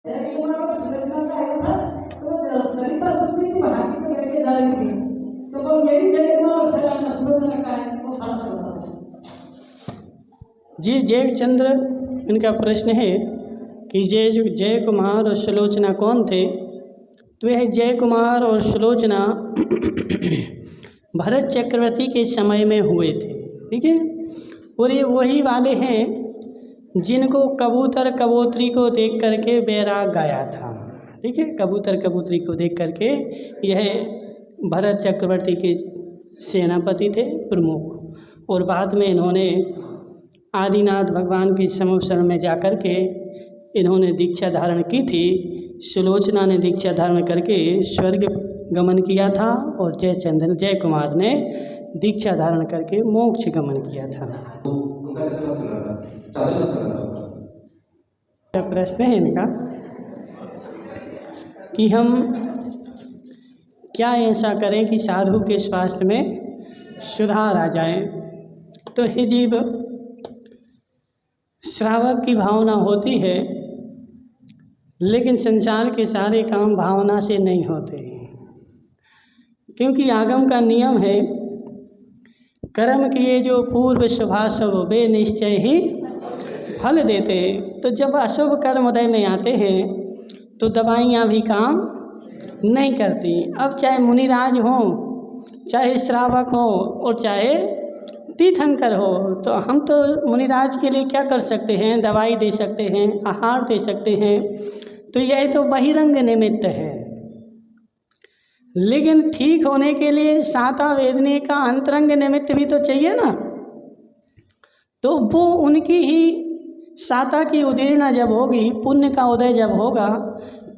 कुमार सुलोचना का आया था तो सरिता सुनती थी वहाँ की तो लड़के जा रही थी तो वो यही जय कुमार और सुलोचना का है वो फर्क होता जी जयचंद्र इनका प्रश्न है कि जय कुमार और सुलोचना कौन थे। तो यह जय कुमार और सुलोचना भरत चक्रवर्ती के समय में हुए थे, ठीक है। और ये वही वाले हैं जिनको कबूतर कबूतरी को देख करके बैराग गाया था, ठीक है। कबूतर कबूतरी को देख करके यह भरत चक्रवर्ती के सेनापति थे प्रमुख। और बाद में इन्होंने आदिनाथ भगवान के समवसरण में जाकर के इन्होंने दीक्षा धारण की थी। सुलोचना ने दीक्षा धारण करके स्वर्ग गमन किया था और जय कुमार ने दीक्षा धारण करके मोक्ष गमन किया था। प्रश्न है इनका कि हम क्या ऐसा करें कि साधु के स्वास्थ्य में सुधार आ जाए। तो हे जीव, श्रावक की भावना होती है लेकिन संसार के सारे काम भावना से नहीं होते, क्योंकि आगम का नियम है कर्म किए जो पूर्व शुभाशुभ वे निश्चय ही फल देते। तो जब अशुभ कर्म उदय में आते हैं तो दवाइयाँ भी काम नहीं करती। अब चाहे मुनिराज हो, चाहे श्रावक हो और चाहे तीर्थंकर हो, तो हम तो मुनिराज के लिए क्या कर सकते हैं, दवाई दे सकते हैं, आहार दे सकते हैं। तो यह तो बहिरंग निमित्त है, लेकिन ठीक होने के लिए साता वेदनी का अंतरंग निमित्त भी तो चाहिए ना। तो वो उनकी ही साता की उदीर्णा जब होगी, पुण्य का उदय जब होगा,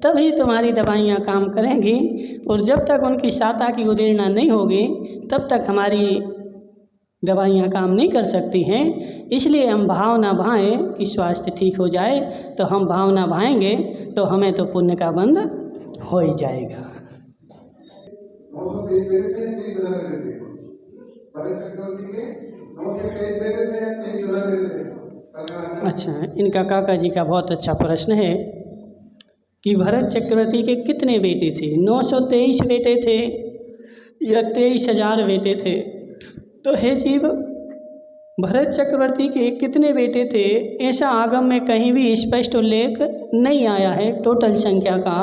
तभी तुम्हारी दवाइयाँ काम करेंगी। और जब तक उनकी साता की उदीर्णा नहीं होगी तब तक हमारी दवाइयाँ काम नहीं कर सकती हैं। इसलिए हम भावना भाएं कि स्वास्थ्य ठीक हो जाए। तो हम भावना भाएंगे तो हमें तो पुण्य का बंध हो ही जाएगा। अच्छा, इनका काका जी का बहुत अच्छा प्रश्न है कि भरत चक्रवर्ती के कितने बेटे थे। 923 बेटे थे या 23,000 बेटे थे। तो हे जीव, भरत चक्रवर्ती के कितने बेटे थे ऐसा आगम में कहीं भी स्पष्ट उल्लेख नहीं आया है टोटल संख्या का,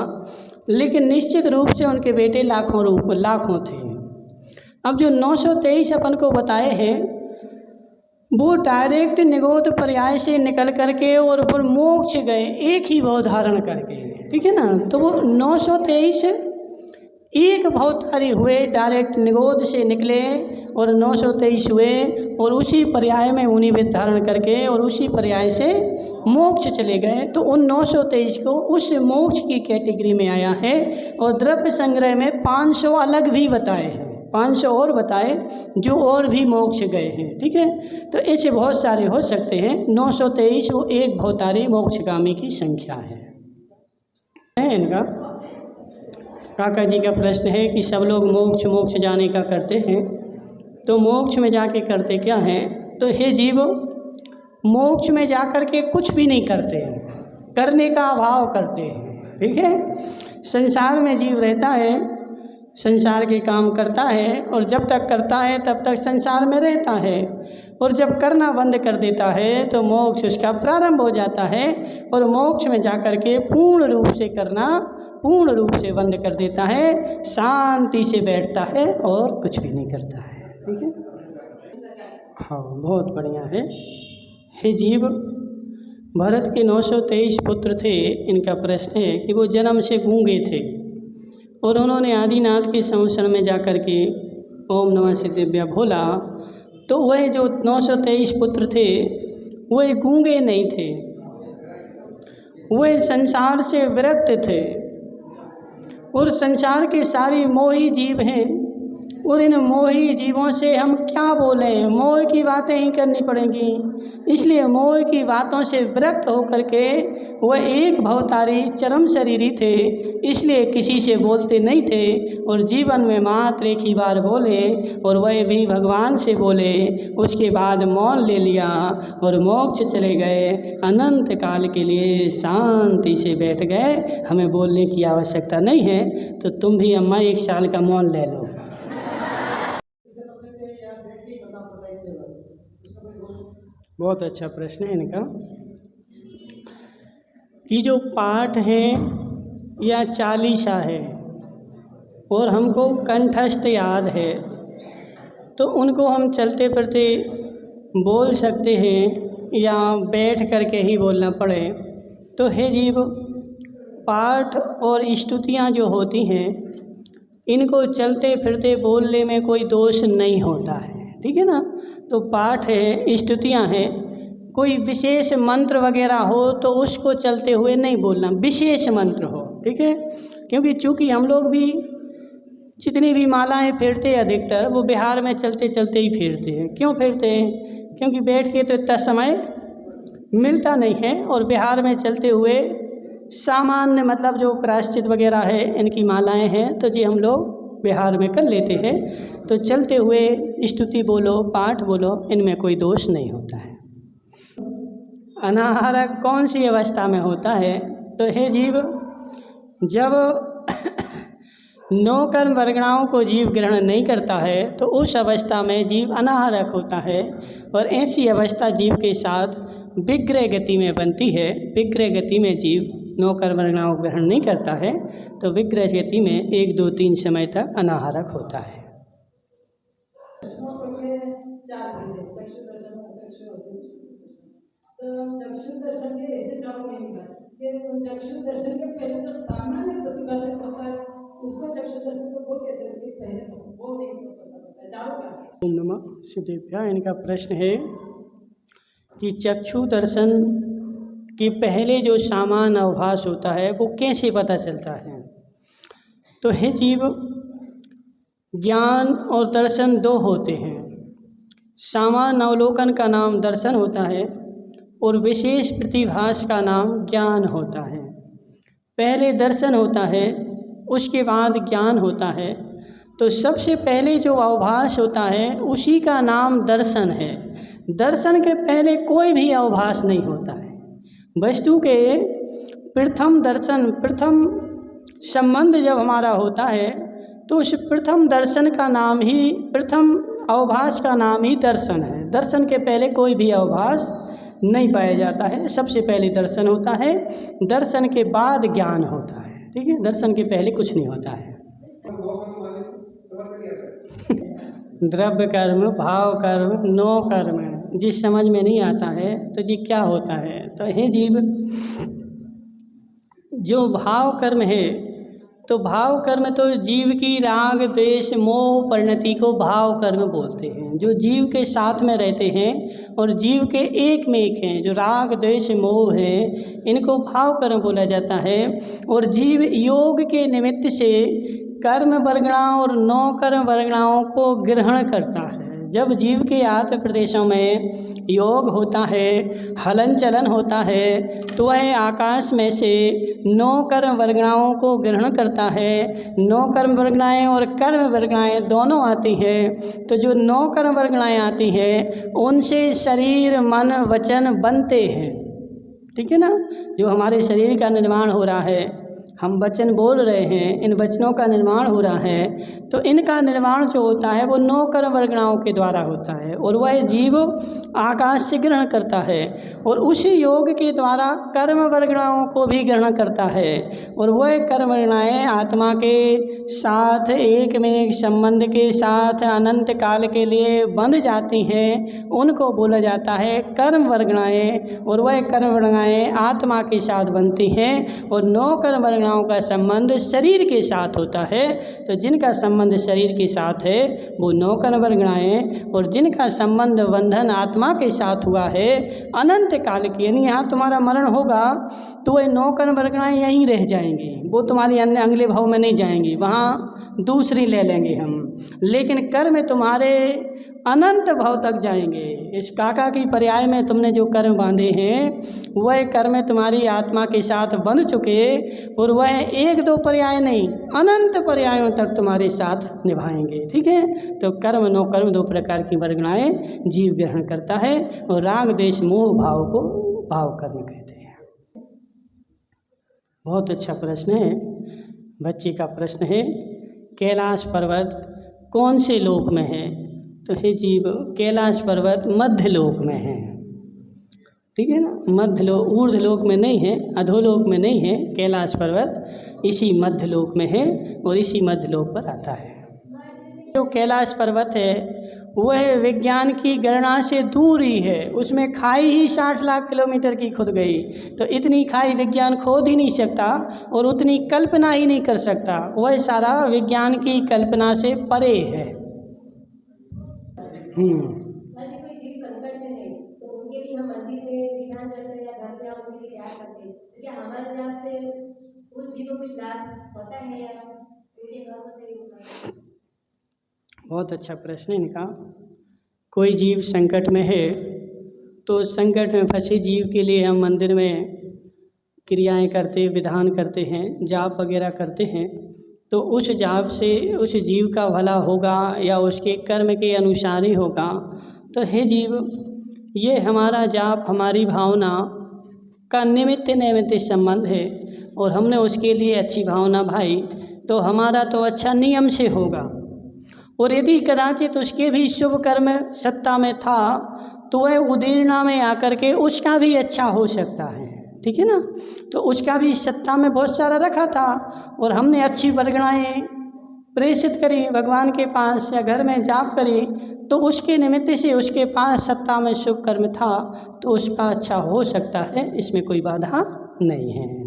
लेकिन निश्चित रूप से उनके बेटे लाखों थे। अब जो 923 अपन को बताए हैं वो डायरेक्ट निगोद पर्याय से निकल करके और फिर मोक्ष गए एक ही भाव धारण करके, ठीक है ना। तो वो 923 एक भवतारी हुए, डायरेक्ट निगोद से निकले और 923 हुए और उसी पर्याय में मुनिवेद धारण करके और उसी पर्याय से मोक्ष चले गए। तो उन 923 को उस मोक्ष की कैटेगरी में आया है। और द्रव्य संग्रह में 500 अलग भी बताए हैं, 500 और बताए जो और भी मोक्ष गए हैं, ठीक है। तो ऐसे बहुत सारे हो सकते हैं। 923 वो एक भवतारी मोक्षगामी की संख्या है। इनका काका जी का प्रश्न है कि सब लोग मोक्ष जाने का करते हैं, तो मोक्ष में जाके करते क्या हैं। तो हे जीव, मोक्ष में जाकर के कुछ भी नहीं करते हैं, करने का अभाव करते हैं, ठीक है। संसार में जीव रहता है, संसार के काम करता है और जब तक करता है तब तक संसार में रहता है। और जब करना बंद कर देता है तो मोक्ष उसका प्रारंभ हो जाता है और मोक्ष में जाकर के पूर्ण रूप से करना पूर्ण रूप से बंद कर देता है, शांति से बैठता है और कुछ भी नहीं करता है, ठीक है। हाँ, बहुत बढ़िया है। हे जीव, भरत के 923 पुत्र थे। इनका प्रश्न है कि वो जन्म से गूंगे थे और उन्होंने आदिनाथ के संवत्सर में जाकर के ओम नमः सिद्धेभ्य बोला। तो वह जो 923 पुत्र थे वह गूंगे नहीं थे, वह संसार से विरक्त थे और संसार के सारे मोही जीव हैं और इन मोही जीवों से हम क्या बोलें, मोह की बातें ही करनी पड़ेंगी। इसलिए मोह की बातों से विरक्त होकर के वह एक भवतारी चरम शरीरी थे, इसलिए किसी से बोलते नहीं थे और जीवन में मात्र एक ही बार बोले और वह भी भगवान से बोले। उसके बाद मौन ले लिया और मोक्ष चले गए, अनंत काल के लिए शांति से बैठ गए। हमें बोलने की आवश्यकता नहीं है, तो तुम भी अम्मा 1 साल का मौन ले लो। बहुत अच्छा प्रश्न है इनका कि जो पाठ है या चालीसा है और हमको कंठस्थ याद है, तो उनको हम चलते फिरते बोल सकते हैं या बैठ करके ही बोलना पड़े। तो हे जीव, पाठ और स्तुतियाँ जो होती हैं, इनको चलते फिरते बोलने में कोई दोष नहीं होता है, ठीक है ना। तो पाठ है, स्तुतियाँ हैं, कोई विशेष मंत्र वगैरह हो तो उसको चलते हुए नहीं बोलना, विशेष मंत्र हो, ठीक है। क्योंकि चूँकि हम लोग भी जितनी भी मालाएं फेरते हैं अधिकतर वो बिहार में चलते चलते ही फेरते हैं। क्यों फेरते हैं? क्योंकि बैठ के तो इतना समय मिलता नहीं है, और बिहार में चलते हुए सामान्य मतलब जो प्रायश्चित वगैरह है इनकी मालाएं हैं, तो जी हम लोग बिहार में कर लेते हैं। तो चलते हुए स्तुति बोलो, पाठ बोलो, इनमें कोई दोष नहीं होता है। अनाहारक कौन सी अवस्था में होता है? तो हे जीव, जब नौ कर्म वर्गणाओं को जीव ग्रहण नहीं करता है तो उस अवस्था में जीव अनाहारक होता है, और ऐसी अवस्था जीव के साथ विग्रह गति में बनती है। विग्रह गति में जीव नौ कर्म वर्गणाओं को ग्रहण नहीं करता है, तो विग्रह गति में 1, 2, 3 समय तक अनाहारक होता है। चक्षु दर्शन के ऐसे चारों नहीं मिला कि चक्षु दर्शन के पहले जो सामान्य प्रतिभा से होता है उसको चक्षु दर्शन को बोल कैसे, उसके पहले वो नहीं पता है चारों का। ओम नमः शिवाय। इनका प्रश्न है कि चक्षु दर्शन के पहले जो सामान्य अवभास होता है वो कैसे पता चलता है? तो हे जीव, ज्ञान और दर्शन 2 होते हैं। सामान्य अवलोकन का नाम दर्शन होता है और विशेष प्रतिभास का नाम ज्ञान होता है। पहले दर्शन होता है, उसके बाद ज्ञान होता है। तो सबसे पहले जो अवभास होता है उसी का नाम दर्शन है। दर्शन के पहले कोई भी अवभास नहीं होता है। वस्तु के प्रथम दर्शन, प्रथम संबंध जब हमारा होता है तो उस प्रथम दर्शन का नाम ही, प्रथम अवभास का नाम ही दर्शन है। दर्शन के पहले कोई भी अवभास नहीं पाया जाता है। सबसे पहले दर्शन होता है, दर्शन के बाद ज्ञान होता है, ठीक है। दर्शन के पहले कुछ नहीं होता है। द्रव्य कर्म, भाव कर्म, 9 कर्म जिस समझ में नहीं आता है तो जी क्या होता है? तो हे जीव, जो भाव कर्म है, तो भाव कर्म तो जीव की राग द्वेष मोह परिणति को भाव कर्म बोलते हैं। जो जीव के साथ में रहते हैं और जीव के एक में एक हैं, जो राग द्वेष मोह है, इनको भाव कर्म बोला जाता है। और जीव योग के निमित्त से कर्म वर्गणाओं और 9 कर्म वर्गणाओं को ग्रहण करता है। जब जीव के आत्म प्रदेशों में योग होता है, हलन चलन होता है, तो वह आकाश में से 9 कर्म वर्गणाओं को ग्रहण करता है। 9 कर्म वर्गणाएँ और कर्म वर्गणाएँ दोनों आती हैं। तो जो 9 कर्म वर्गणाएँ आती हैं उनसे शरीर मन वचन बनते हैं, ठीक है ना। जो हमारे शरीर का निर्माण हो रहा है, हम वचन बोल रहे हैं, इन वचनों का निर्माण हो रहा है, तो इनका निर्माण जो होता है वो 9 कर्म वर्गणाओं के द्वारा होता है। और वह जीव आकाश से ग्रहण करता है और उसी योग के द्वारा कर्म वर्गणाओं को भी ग्रहण करता है। और वह कर्म वर्गणाएँ आत्मा के साथ एक में एक संबंध के साथ अनंत काल के लिए बंध जाती हैं, उनको बोला जाता है कर्म वर्गणाएँ। और वह कर्म वर्गणाएँ आत्मा के साथ बनती हैं और 9 कर्म वर्गणाओं का संबंध शरीर के साथ होता है। तो जिनका संबंध शरीर के साथ है वो 9 कर्म वर्गणाएँ, और जिनका संबंध बंधन आत्मा के साथ हुआ है अनंत काल की, यानी यहाँ तुम्हारा मरण होगा तो वह 9 कर्म वर्गणाएँ यहीं रह जाएंगी। वो तुम्हारी अन्य अगले भाव में नहीं जाएंगी, वहाँ दूसरी ले लेंगे हम, लेकिन कर्म तुम्हारे अनंत भाव तक जाएंगे। इस काका की पर्याय में तुमने जो कर्म बांधे हैं वह कर्म तुम्हारी आत्मा के साथ बंध चुके, और वह एक दो पर्याय नहीं अनंत पर्यायों तक तुम्हारे साथ निभाएंगे। ठीक है, तो कर्म नो कर्म दो प्रकार की वर्गणाएं जीव ग्रहण करता है, और राग देश मोह भाव को भाव कर्म कहते हैं। बहुत अच्छा प्रश्न है। बच्चे का प्रश्न है, कैलाश पर्वत कौन से लोक में है? तो हे जीव, कैलाश पर्वत मध्य लोक में है। ठीक है ना, मध्य लोक, ऊर्ध्व लोक में नहीं है, अधोलोक में नहीं है। कैलाश पर्वत इसी मध्य लोक में है और इसी मध्य लोक पर आता है। जो कैलाश पर्वत है वह विज्ञान की गणना से दूर ही है, उसमें खाई ही 60 लाख किलोमीटर की खुद गई, तो इतनी खाई विज्ञान खोद ही नहीं सकता और उतनी कल्पना ही नहीं कर सकता। वह सारा विज्ञान की कल्पना से परे है। कोई जीव संकट में है तो उनके लिए हम मंदिर में विधान करते हैं या घर पे आप उनके लिए जाप करते हैं, तो क्या हमारे जाप से उस जीव को कुछ लाभ होता है या उनके कर्म से ही होता है? बहुत अच्छा प्रश्न है इनका। कोई जीव संकट में है तो संकट में फंसे जीव के लिए हम मंदिर में क्रियाएं करते, विधान करते हैं, जाप वगैरह करते हैं, तो उस जाप से उस जीव का भला होगा या उसके कर्म के अनुसार ही होगा। तो हे जीव, ये हमारा जाप हमारी भावना का निमित्त संबंध है, और हमने उसके लिए अच्छी भावना भाई तो हमारा तो अच्छा नियम से होगा, और यदि कदाचित उसके भी शुभ कर्म सत्ता में था तो वह उदीर्णा में आकर के उसका भी अच्छा हो सकता है। ठीक है ना, तो उसका भी सत्ता में बहुत सारा रखा था और हमने अच्छी वर्गणाएं प्रेषित करी भगवान के पास या घर में जाप करी, तो उसके निमित्त से उसके पास सत्ता में शुभ कर्म था तो उसका अच्छा हो सकता है, इसमें कोई बाधा नहीं है।